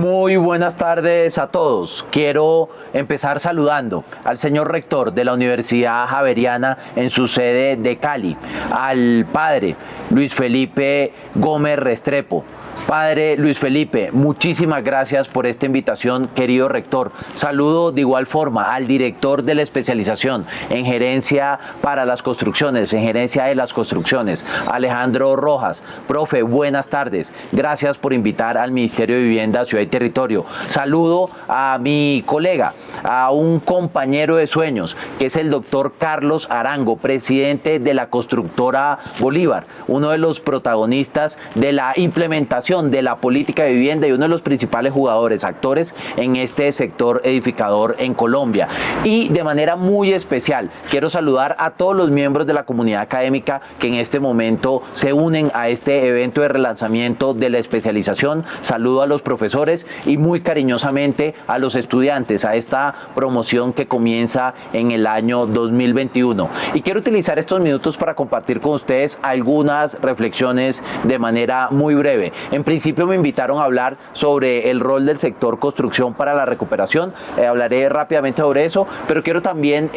Muy buenas tardes a todos. Quiero empezar saludando al señor rector de la Universidad Javeriana en su sede de Cali, al padre Luis Felipe Gómez Restrepo. Padre Luis Felipe, muchísimas gracias por esta invitación, querido rector. Saludo de igual forma al director de la especialización en gerencia para las construcciones, en gerencia de las construcciones, Alejandro Rojas. Profe, buenas tardes. Gracias por invitar al Ministerio de Vivienda, Ciudad y Territorio. Saludo a mi colega, a un compañero de sueños, que es el doctor Carlos Arango, presidente de la constructora Bolívar, uno de los protagonistas de la implementación de la política de vivienda y uno de los principales jugadores, actores en este sector edificador en Colombia. Y de manera muy especial quiero saludar a todos los miembros de la comunidad académica que en este momento se unen a este evento de relanzamiento de la especialización. Saludo a los profesores y muy cariñosamente a los estudiantes, a esta promoción que comienza en el año 2021. Y quiero utilizar estos minutos para compartir con ustedes algunas reflexiones de manera muy breve. En principio me invitaron a hablar sobre el rol del sector construcción para la recuperación. Hablaré rápidamente sobre eso, pero quiero también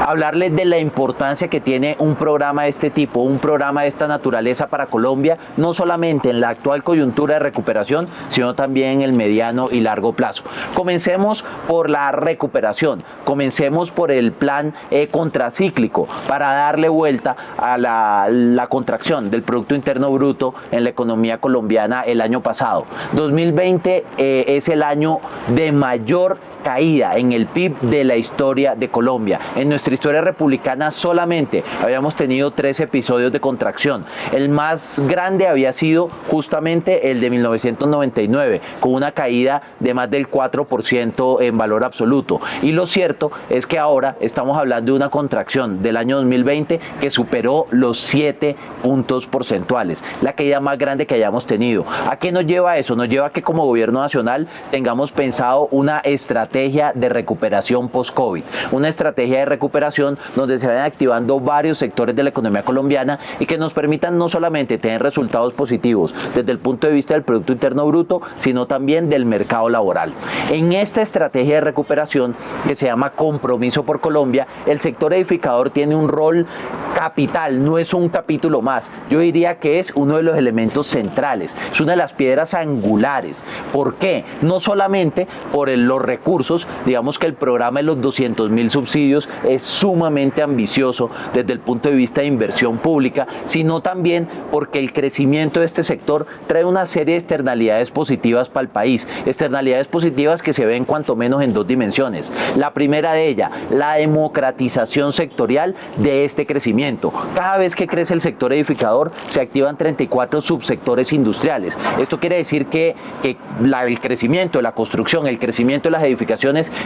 hablarles de la importancia que tiene un programa de este tipo, un programa de esta naturaleza para Colombia, no solamente en la actual coyuntura de recuperación, sino también en el mediano y largo plazo. Comencemos por la recuperación, comencemos por el plan contracíclico para darle vuelta a la contracción del Producto Interno Bruto en la economía colombiana el año pasado. 2020 es el año de mayor caída en el PIB de la historia de Colombia. En nuestra historia republicana solamente habíamos tenido 3 episodios de contracción. El más grande había sido justamente el de 1999, con una caída de más del 4% en valor absoluto. Y lo cierto es que ahora estamos hablando de una contracción del año 2020 que superó los 7 puntos porcentuales, la caída más grande que hayamos tenido. ¿A qué nos lleva eso? Nos lleva a que como gobierno nacional tengamos pensado una estrategia de recuperación post-COVID, una estrategia de recuperación donde se vayan activando varios sectores de la economía colombiana y que nos permitan no solamente tener resultados positivos desde el punto de vista del Producto Interno Bruto, sino también del mercado laboral. En esta estrategia de recuperación que se llama Compromiso por Colombia, el sector edificador tiene un rol capital, no es un capítulo más. Yo diría que es uno de los elementos centrales, es una de las piedras angulares. ¿Por qué? No solamente por los recursos, digamos que el programa de los 200.000 subsidios es sumamente ambicioso desde el punto de vista de inversión pública, sino también porque el crecimiento de este sector trae una serie de externalidades positivas para el país, externalidades positivas que se ven cuanto menos en 2 dimensiones. La primera de ellas, la democratización sectorial de este crecimiento. Cada vez que crece el sector edificador, se activan 34 subsectores industriales. Esto quiere decir que el crecimiento de la construcción, el crecimiento de las edificaciones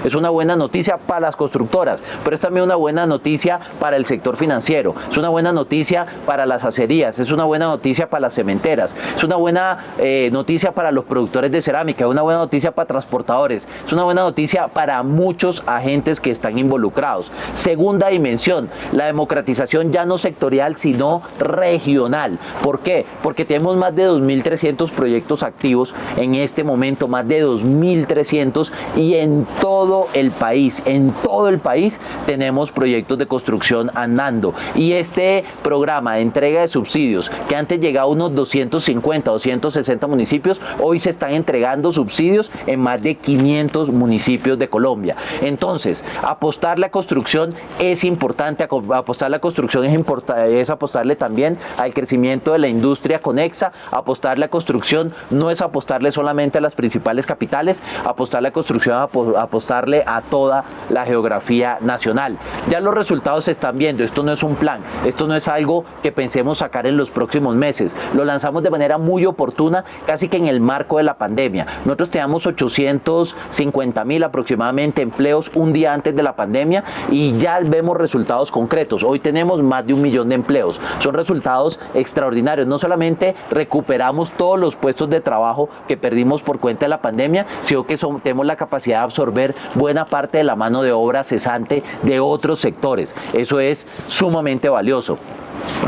es una buena noticia para las constructoras, pero es también una buena noticia para el sector financiero, es una buena noticia para las acerías, es una buena noticia para las cementeras, es una buena noticia para los productores de cerámica, es una buena noticia para transportadores, es una buena noticia para muchos agentes que están involucrados. Segunda dimensión, la democratización ya no sectorial, sino regional. ¿Por qué? Porque tenemos más de 2.300 proyectos activos en este momento, más de 2.300, y en todo el país tenemos proyectos de construcción andando. Y este programa de entrega de subsidios, que antes llegaba a unos 250, 260 municipios, hoy se están entregando subsidios en más de 500 municipios de Colombia. Entonces, apostarle a construcción es importante, apostarle a construcción es apostarle también al crecimiento de la industria conexa. Apostarle a construcción no es apostarle solamente a las principales capitales, apostarle a construcción, apostarle a toda la geografía nacional. Ya los resultados se están viendo, esto no es un plan, esto no es algo que pensemos sacar en los próximos meses, lo lanzamos de manera muy oportuna, casi que en el marco de la pandemia. Nosotros teníamos 850.000 aproximadamente empleos un día antes de la pandemia y ya vemos resultados concretos. Hoy tenemos más de 1 millón de empleos. Son resultados extraordinarios. No solamente recuperamos todos los puestos de trabajo que perdimos por cuenta de la pandemia, sino que tenemos la capacidad de absorber buena parte de la mano de obra cesante de otros sectores. Eso es sumamente valioso.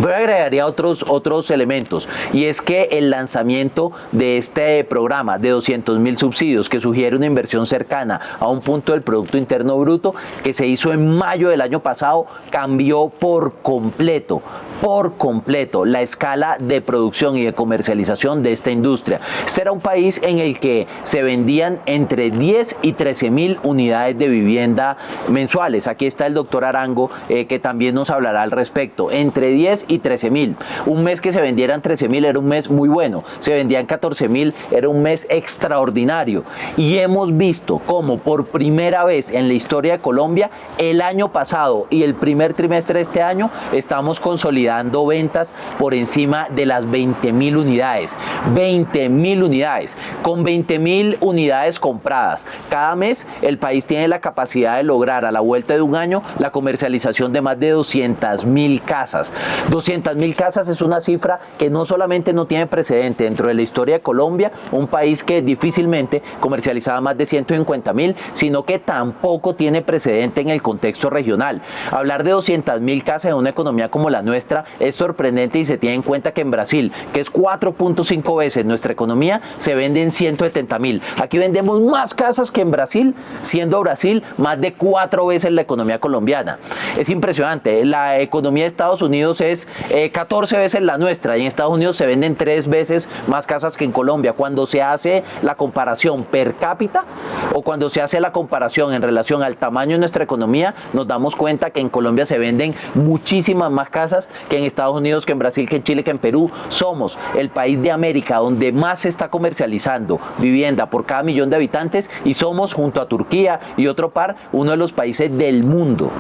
Pero agregaría otros elementos, y es que el lanzamiento de este programa de 200.000 subsidios, que sugiere una inversión cercana a un punto del Producto Interno Bruto, que se hizo en mayo del año pasado, cambió por completo la escala de producción y de comercialización de esta industria. Este era un país en el que se vendían entre 10 y 13.000 unidades de vivienda mensuales. Aquí está el doctor Arango, que también nos hablará al respecto. Entre 10 y 13.000. Un mes que se vendieran 13.000 era un mes muy bueno. Se vendían 14.000, era un mes extraordinario. Y hemos visto cómo por primera vez en la historia de Colombia, el año pasado y el primer trimestre de este año, estamos consolidando ventas por encima de las 20.000 unidades. 20.000 unidades. Con 20.000 unidades compradas cada mes, el país tiene la capacidad de lograr a la vuelta de un año la comercialización de más de 200.000 casas. 200.000 casas es una cifra que no solamente no tiene precedente dentro de la historia de Colombia, un país que difícilmente comercializaba más de 150.000, sino que tampoco tiene precedente en el contexto regional. Hablar de 200.000 casas en una economía como la nuestra es sorprendente, y se tiene en cuenta que en Brasil, que es 4.5 veces nuestra economía, se venden 170.000. Aquí vendemos más casas que en Brasil, siendo Brasil más de 4 veces la economía colombiana. Es impresionante. La economía de Estados Unidos es 14 veces la nuestra, y en Estados Unidos se venden 3 veces más casas que en Colombia. Cuando se hace la comparación per cápita, o cuando se hace la comparación en relación al tamaño de nuestra economía, nos damos cuenta que en Colombia se venden muchísimas más casas que en Estados Unidos, que en Brasil, que en Chile, que en Perú. Somos el país de América donde más se está comercializando vivienda por cada millón de habitantes, y somos, junto a Turquía y otro par, uno de los países del mundo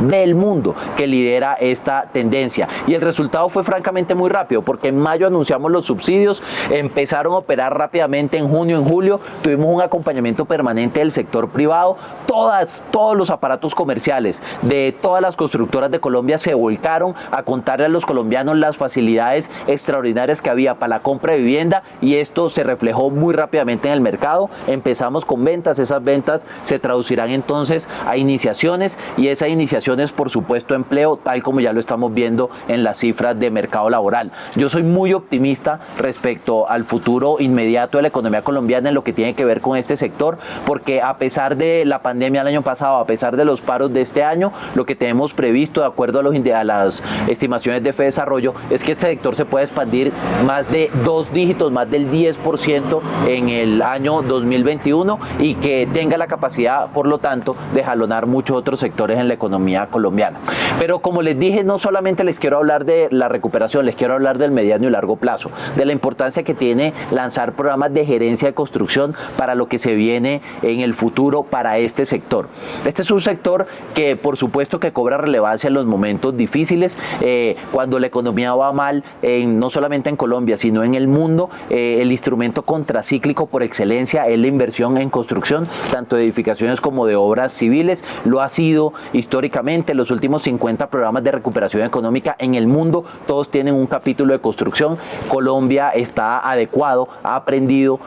que lidera esta tendencia. Y el resultado fue francamente muy rápido, porque en mayo anunciamos los subsidios, empezaron a operar rápidamente en junio, en julio, tuvimos un acompañamiento permanente del sector privado. Todos los aparatos comerciales de todas las constructoras de Colombia se volcaron a contarle a los colombianos las facilidades extraordinarias que había para la compra de vivienda, y esto se reflejó muy rápidamente en el mercado. Empezamos con ventas, esas ventas se traducirán entonces a iniciaciones, y esas iniciaciones, por supuesto, empleo, tal como ya lo estamos viendo en las cifras de mercado laboral. Yo soy muy optimista respecto al futuro inmediato de la economía colombiana en lo que tiene que ver con este sector, porque a pesar de la pandemia el año pasado, a pesar de los paros de este año, lo que tenemos previsto, de acuerdo a las estimaciones de FEDesarrollo, es que este sector se puede expandir más de 2 dígitos, más del 10% en el año 2021, y que tenga la capacidad, por lo tanto, de jalonar muchos otros sectores en la economía colombiana. Pero como les dije, no solamente les quiero hablar de la recuperación, les quiero hablar del mediano y largo plazo, de la importancia que tiene lanzar programas de gerencia de construcción para lo que se viene en el futuro para este sector. Este es un sector que, por supuesto, que cobra relevancia en los momentos difíciles, cuando la economía va mal, no solamente en Colombia, sino en el mundo. El instrumento contracíclico por excelencia es la inversión en construcción, tanto de edificaciones como de obras civiles. Lo ha sido históricamente. Los últimos 50 programas de recuperación económica en el mundo, todos tienen un capítulo de construcción. Colombia está adecuado, ha aprendido,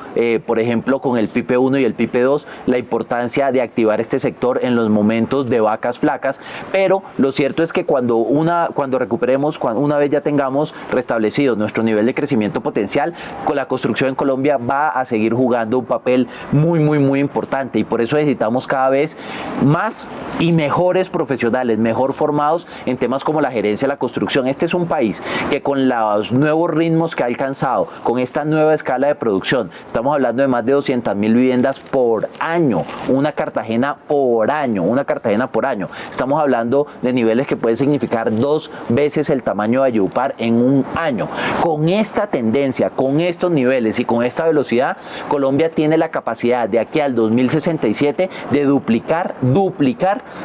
por ejemplo, con el PIPE 1 y el PIPE 2, la importancia de activar este sector en los momentos de vacas flacas. Pero lo cierto es que cuando recuperemos, una vez ya tengamos restablecido nuestro nivel de crecimiento potencial, con la construcción en Colombia va a seguir jugando un papel muy importante, y por eso necesitamos cada vez más y mejores profesionales, mejor formados en temas como la gerencia de la construcción. Este es un país que, con los nuevos ritmos que ha alcanzado, con esta nueva escala de producción, estamos hablando de más de 200.000 viviendas por año, una Cartagena por año. Estamos hablando de niveles que pueden significar 2 veces el tamaño de Valledupar en un año. Con esta tendencia, con estos niveles y con esta velocidad, Colombia tiene la capacidad de aquí al 2067 de duplicar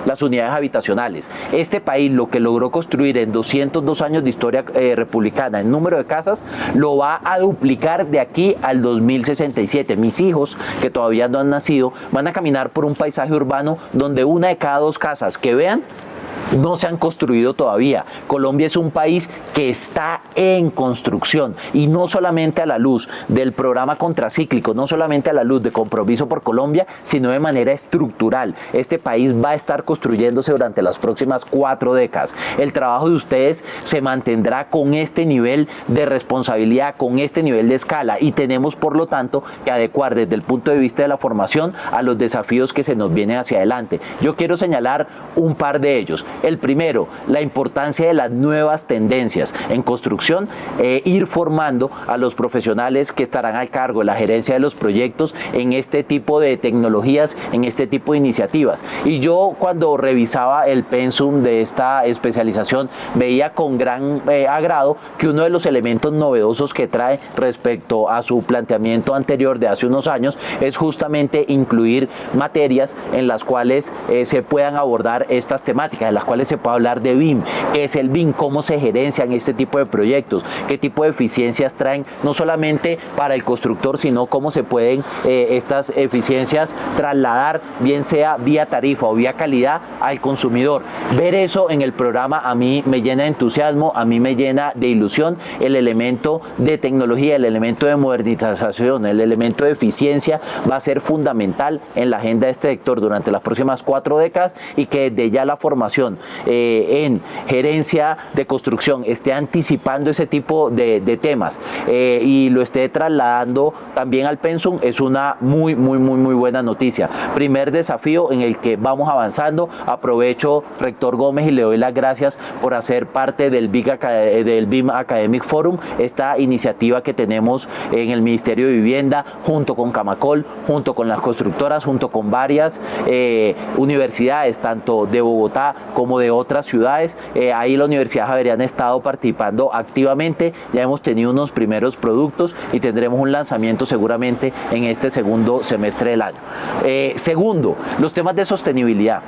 las unidades habitacionales. Este país, lo que logró construir en 202 años de historia republicana en número de casas, lo va a duplicar de aquí al 2067. Mis hijos, que todavía no han nacido, van a caminar por un paisaje urbano donde 1 de cada 2 casas que vean no se han construido todavía. Colombia es un país que está en construcción, y no solamente a la luz del programa contracíclico, no solamente a la luz de Compromiso por Colombia, sino de manera estructural. Este país va a estar construyéndose durante las próximas 4 décadas. El trabajo de ustedes se mantendrá con este nivel de responsabilidad, con este nivel de escala, y tenemos por lo tanto que adecuar desde el punto de vista de la formación a los desafíos que se nos vienen hacia adelante. Yo quiero señalar un par de ellos. El primero, la importancia de las nuevas tendencias en construcción, ir formando a los profesionales que estarán al cargo de la gerencia de los proyectos en este tipo de tecnologías, en este tipo de iniciativas. Y yo, cuando revisaba el pensum de esta especialización, veía con gran agrado que uno de los elementos novedosos que trae respecto a su planteamiento anterior de hace unos años es justamente incluir materias en las cuales se puedan abordar estas temáticas, en las cuales se puede hablar de BIM, qué es el BIM, cómo se gerencian este tipo de proyectos, qué tipo de eficiencias traen, no solamente para el constructor, sino cómo se pueden estas eficiencias trasladar, bien sea vía tarifa o vía calidad, al consumidor. Ver eso en el programa a mí me llena de entusiasmo, a mí me llena de ilusión. El elemento de tecnología, el elemento de modernización, el elemento de eficiencia va a ser fundamental en la agenda de este sector durante las próximas 4 décadas, y que desde ya la formación en gerencia de construcción esté anticipando ese tipo de temas y lo esté trasladando también al pensum es una muy buena noticia. Primer desafío en el que vamos avanzando. Aprovecho, rector Gómez, y le doy las gracias por hacer parte del BIM Academic Forum, esta iniciativa que tenemos en el Ministerio de Vivienda, junto con Camacol, junto con las constructoras, junto con varias universidades, tanto de Bogotá como de otras ciudades. Ahí la Universidad Javeriana ha estado participando activamente, ya hemos tenido unos primeros productos y tendremos un lanzamiento seguramente en este segundo semestre del año. Segundo, los temas de sostenibilidad.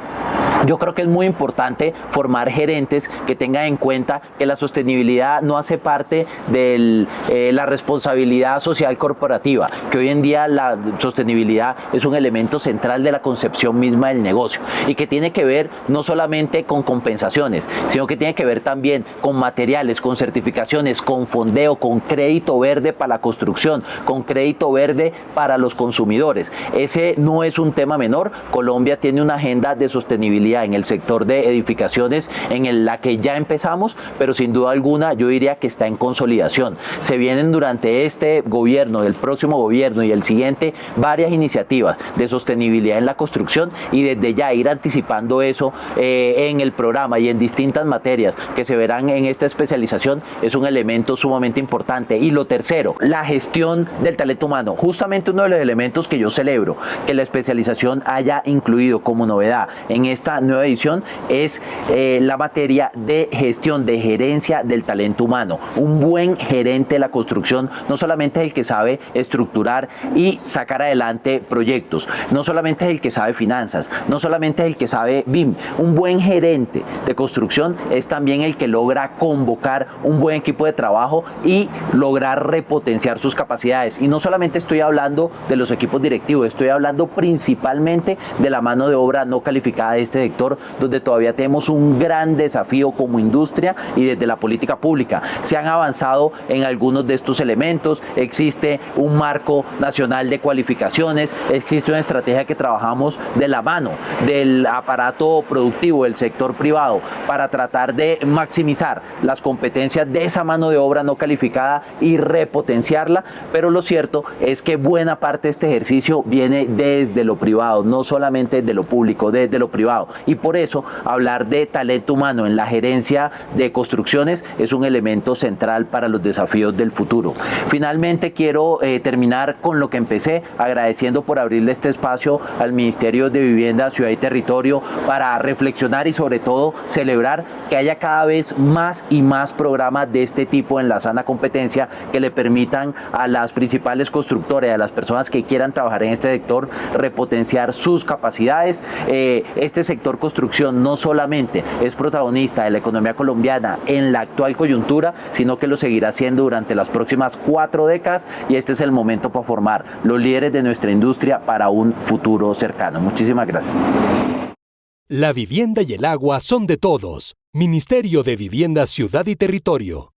Yo creo que es muy importante formar gerentes que tengan en cuenta que la sostenibilidad no hace parte de la responsabilidad social corporativa, que hoy en día la sostenibilidad es un elemento central de la concepción misma del negocio, y que tiene que ver no solamente con compensaciones, sino que tiene que ver también con materiales, con certificaciones, con fondeo, con crédito verde para la construcción, con crédito verde para los consumidores. Ese no es un tema menor. Colombia tiene una agenda de sostenibilidad en el sector de edificaciones en la que ya empezamos, pero sin duda alguna yo diría que está en consolidación. Se vienen durante este gobierno, el próximo gobierno y el siguiente, varias iniciativas de sostenibilidad en la construcción, y desde ya ir anticipando eso en el programa y en distintas materias que se verán en esta especialización es un elemento sumamente importante. Y lo tercero, la gestión del talento humano. Justamente uno de los elementos que yo celebro que la especialización haya incluido como novedad en esta nueva edición es la materia de gestión, de gerencia del talento humano. Un buen gerente de la construcción no solamente es el que sabe estructurar y sacar adelante proyectos, no solamente es el que sabe finanzas, no solamente es el que sabe BIM. Un buen gerente de construcción es también el que logra convocar un buen equipo de trabajo y lograr repotenciar sus capacidades. Y no solamente estoy hablando de los equipos directivos, estoy hablando principalmente de la mano de obra no calificada de este sector, donde todavía tenemos un gran desafío como industria y desde la política pública. Se han avanzado en algunos de estos elementos, existe un marco nacional de cualificaciones, existe una estrategia que trabajamos de la mano del aparato productivo del sector privado para tratar de maximizar las competencias de esa mano de obra no calificada y repotenciarla, pero lo cierto es que buena parte de este ejercicio viene desde lo privado, no solamente desde lo público, desde lo privado, y por eso hablar de talento humano en la gerencia de construcciones es un elemento central para los desafíos del futuro. Finalmente quiero terminar con lo que empecé, agradeciendo por abrirle este espacio al Ministerio de Vivienda, Ciudad y Territorio para reflexionar y sobre todo celebrar que haya cada vez más y más programas de este tipo en la sana competencia que le permitan a las principales constructoras, a las personas que quieran trabajar en este sector, repotenciar sus capacidades. Este sector construcción no solamente es protagonista de la economía colombiana en la actual coyuntura, sino que lo seguirá siendo durante las próximas 4 décadas, y este es el momento para formar los líderes de nuestra industria para un futuro cercano. Muchísimas gracias. La vivienda y el agua son de todos. Ministerio de Vivienda, Ciudad y Territorio.